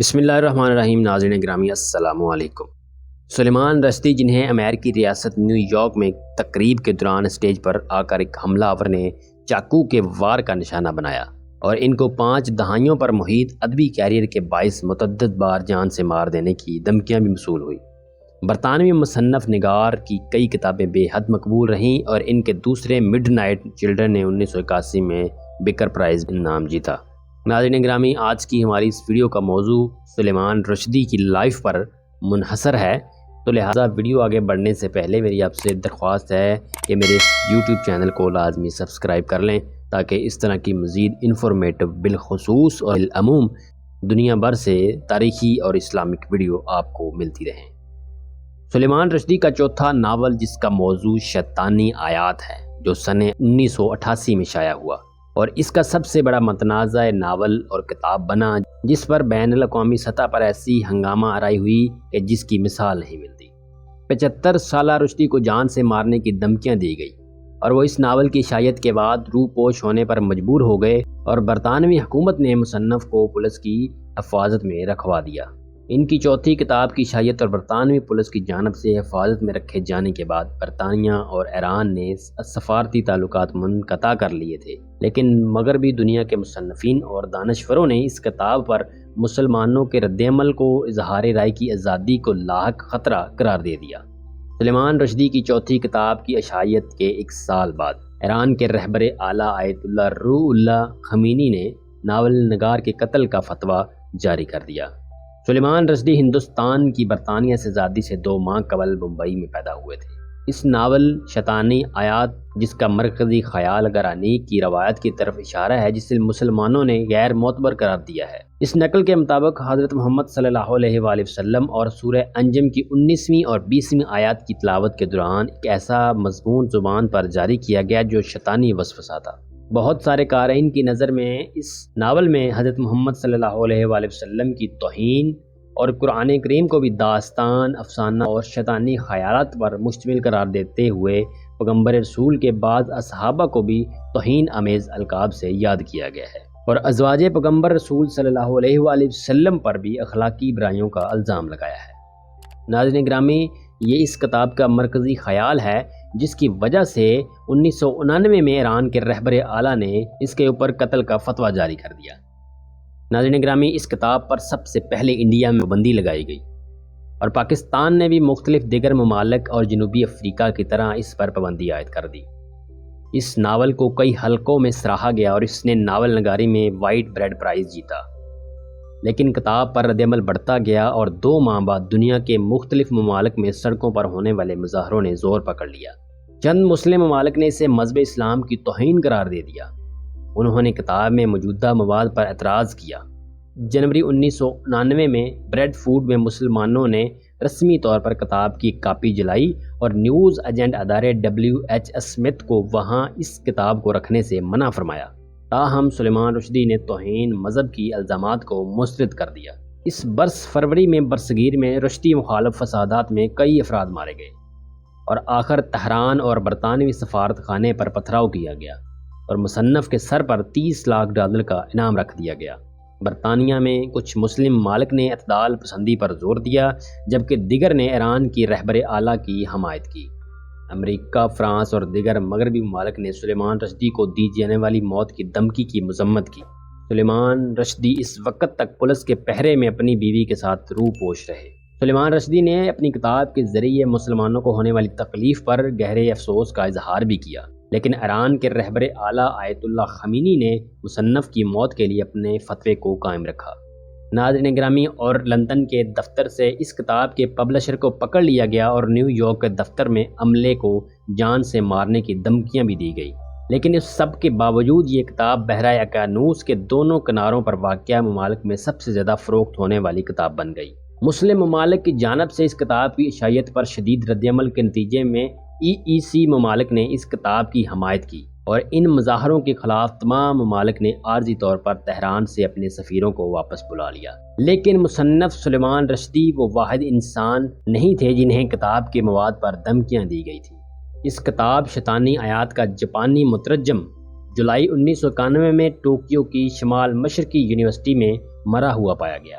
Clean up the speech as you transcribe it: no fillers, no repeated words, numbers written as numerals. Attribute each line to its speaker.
Speaker 1: بسم اللہ الرحمن الرحیم۔ ناظرین گرامی السلام علیکم۔ سلیمان رشدی، جنہیں امریکی ریاست نیو یارک میں تقریب کے دوران اسٹیج پر آ کر ایک حملہ آور نے چاقو کے وار کا نشانہ بنایا اور ان کو 5 دہائیوں پر محیط ادبی کیریئر کے باعث متعدد بار جان سے مار دینے کی دھمکیاں بھی موصول ہوئی۔ برطانوی مصنف نگار کی کئی کتابیں بے حد مقبول رہیں اور ان کے دوسرے مڈ نائٹ چلڈرن نے 1981 میں بکر پرائز انعام جیتا۔ ناظرین گرامی، آج کی ہماری اس ویڈیو کا موضوع سلیمان رشدی کی لائف پر منحصر ہے، تو لہٰذا ویڈیو آگے بڑھنے سے پہلے میری آپ سے درخواست ہے کہ میرے اس یوٹیوب چینل کو لازمی سبسکرائب کر لیں تاکہ اس طرح کی مزید انفارمیٹو بالخصوص اور بالعموم دنیا بھر سے تاریخی اور اسلامک ویڈیو آپ کو ملتی رہیں۔ سلیمان رشدی کا چوتھا ناول، جس کا موضوع شیطانی آیات ہے، جو سن 1988 میں شائع ہوا اور اس کا سب سے بڑا متنازع ناول اور کتاب بنا، جس پر بین الاقوامی سطح پر ایسی ہنگامہ آرائی ہوئی کہ جس کی مثال نہیں ملتی۔ 75 سالہ رشدی کو جان سے مارنے کی دھمکیاں دی گئی اور وہ اس ناول کی اشاعت کے بعد روح پوش ہونے پر مجبور ہو گئے اور برطانوی حکومت نے مصنف کو پولیس کی حفاظت میں رکھوا دیا۔ ان کی چوتھی کتاب کی اشاعت اور برطانوی پولیس کی جانب سے حفاظت میں رکھے جانے کے بعد برطانیہ اور ایران نے سفارتی تعلقات منقطع کر لیے تھے، لیکن مغربی دنیا کے مصنفین اور دانشوروں نے اس کتاب پر مسلمانوں کے رد عمل کو اظہار رائے کی آزادی کو لاحق خطرہ قرار دے دیا۔ سلیمان رشدی کی چوتھی کتاب کی اشاعت کے 1 سال بعد ایران کے رہبر اعلیٰ آیت اللہ روح اللہ خمینی نے ناول نگار کے قتل کا فتویٰ جاری کر دیا۔ سلیمان رشدی ہندوستان کی برطانیہ سے آزادی سے 2 ماہ قبل ممبئی میں پیدا ہوئے تھے۔ اس ناول شیطانی آیات، جس کا مرکزی خیال گرانی کی روایت کی طرف اشارہ ہے جسے مسلمانوں نے غیر معتبر قرار دیا ہے، اس نقل کے مطابق حضرت محمد صلی اللہ علیہ وآلہ وسلم اور سورہ انجم کی 19ویں اور 20ویں آیات کی تلاوت کے دوران ایک ایسا مضمون زبان پر جاری کیا گیا جو شیطانی وسوسہ تھا۔ بہت سارے قارئین کی نظر میں اس ناول میں حضرت محمد صلی اللہ علیہ وآلہ وسلم کی توہین اور قرآن کریم کو بھی داستان، افسانہ اور شیطانی خیالات پر مشتمل قرار دیتے ہوئے پیغمبر رسول کے بعض اصحابہ کو بھی توہین آمیز القاب سے یاد کیا گیا ہے اور ازواج پیغمبر رسول صلی اللہ علیہ وآلہ وسلم پر بھی اخلاقی برائیوں کا الزام لگایا ہے۔ ناظرین گرامی، یہ اس کتاب کا مرکزی خیال ہے جس کی وجہ سے 1999 میں ایران کے رہبر اعلیٰ نے اس کے اوپر قتل کا فتویٰ جاری کر دیا۔ ناظرین گرامی، اس کتاب پر سب سے پہلے انڈیا میں پابندی لگائی گئی اور پاکستان نے بھی مختلف دیگر ممالک اور جنوبی افریقہ کی طرح اس پر پابندی عائد کر دی۔ اس ناول کو کئی حلقوں میں سراہا گیا اور اس نے ناول نگاری میں وائٹ بریڈ پرائز جیتا، لیکن کتاب پر رد عمل بڑھتا گیا اور 2 ماہ بعد دنیا کے مختلف ممالک میں سڑکوں پر ہونے والے مظاہروں نے زور پکڑ لیا۔ چند مسلم ممالک نے اسے مذہب اسلام کی توہین قرار دے دیا۔ انہوں نے کتاب میں موجودہ مواد پر اعتراض کیا۔ جنوری 1999 میں بریڈ فورڈ میں مسلمانوں نے رسمی طور پر کتاب کی ایک کاپی جلائی اور نیوز ایجنٹ ادارے WH اسمتھ کو وہاں اس کتاب کو رکھنے سے منع فرمایا۔ تاہم سلیمان رشدی نے توہین مذہب کی الزامات کو مسترد کر دیا۔ اس برس فروری میں برصغیر میں رشدی مخالف فسادات میں کئی افراد مارے گئے اور آخر تہران اور برطانوی سفارت خانے پر پتھراؤ کیا گیا اور مصنف کے سر پر $30 لاکھ کا انعام رکھ دیا گیا۔ برطانیہ میں کچھ مسلم ممالک نے اعتدال پسندی پر زور دیا جبکہ دیگر نے ایران کی رہبر اعلیٰ کی حمایت کی۔ امریکہ، فرانس اور دیگر مغربی ممالک نے سلیمان رشدی کو دی جانے والی موت کی دھمکی کی مذمت کی۔ سلیمان رشدی اس وقت تک پولیس کے پہرے میں اپنی بیوی کے ساتھ روح پوش رہے۔ سلیمان رشدی نے اپنی کتاب کے ذریعے مسلمانوں کو ہونے والی تکلیف پر گہرے افسوس کا اظہار بھی کیا، لیکن ایران کے رہبر اعلیٰ آیت اللہ خمینی نے مصنف کی موت کے لیے اپنے فتوے کو قائم رکھا۔ ناظرین گرامی، اور لندن کے دفتر سے اس کتاب کے پبلشر کو پکڑ لیا گیا اور نیو یارک کے دفتر میں عملے کو جان سے مارنے کی دھمکیاں بھی دی گئی، لیکن اس سب کے باوجود یہ کتاب بحرۂ اقیانوس کے دونوں کناروں پر واقع ممالک میں سب سے زیادہ فروخت ہونے والی کتاب بن گئی۔ مسلم ممالک کی جانب سے اس کتاب کی اشاعت پر شدید رد عمل کے نتیجے میں EEC ممالک نے اس کتاب کی حمایت کی اور ان مظاہروں کے خلاف تمام ممالک نے عارضی طور پر تہران سے اپنے سفیروں کو واپس بلا لیا۔ لیکن مصنف سلیمان رشدی وہ واحد انسان نہیں تھے جنہیں کتاب کے مواد پر دھمکیاں دی گئی تھیں۔ اس کتاب شیطانی آیات کا جاپانی مترجم جولائی 1991 میں ٹوکیو کی شمال مشرقی یونیورسٹی میں مرا ہوا پایا گیا۔